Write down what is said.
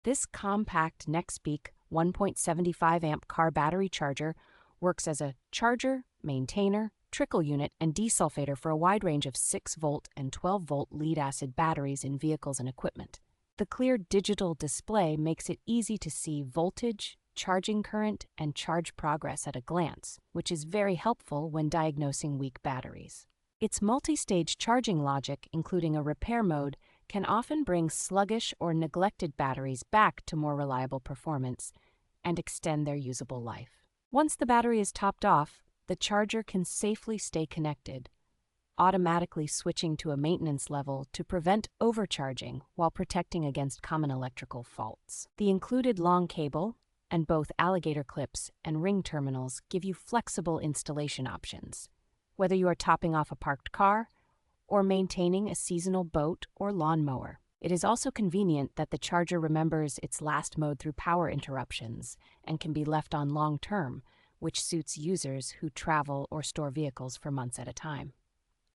This compact NEXPEAK 1.75-amp car battery charger works as a charger, maintainer, trickle unit, and desulfator for a wide range of 6-volt and 12-volt lead-acid batteries in vehicles and equipment. The clear digital display makes it easy to see voltage, charging current, and charge progress at a glance, which is very helpful when diagnosing weak batteries. Its multi-stage charging logic, including a repair mode, can often bring sluggish or neglected batteries back to more reliable performance and extend their usable life. Once the battery is topped off, the charger can safely stay connected, automatically switching to a maintenance level to prevent overcharging while protecting against common electrical faults. The included long cable and both alligator clips and ring terminals give you flexible installation options, whether you are topping off a parked car or maintaining a seasonal boat or lawnmower. It is also convenient that the charger remembers its last mode through power interruptions and can be left on long term, which suits users who travel or store vehicles for months at a time.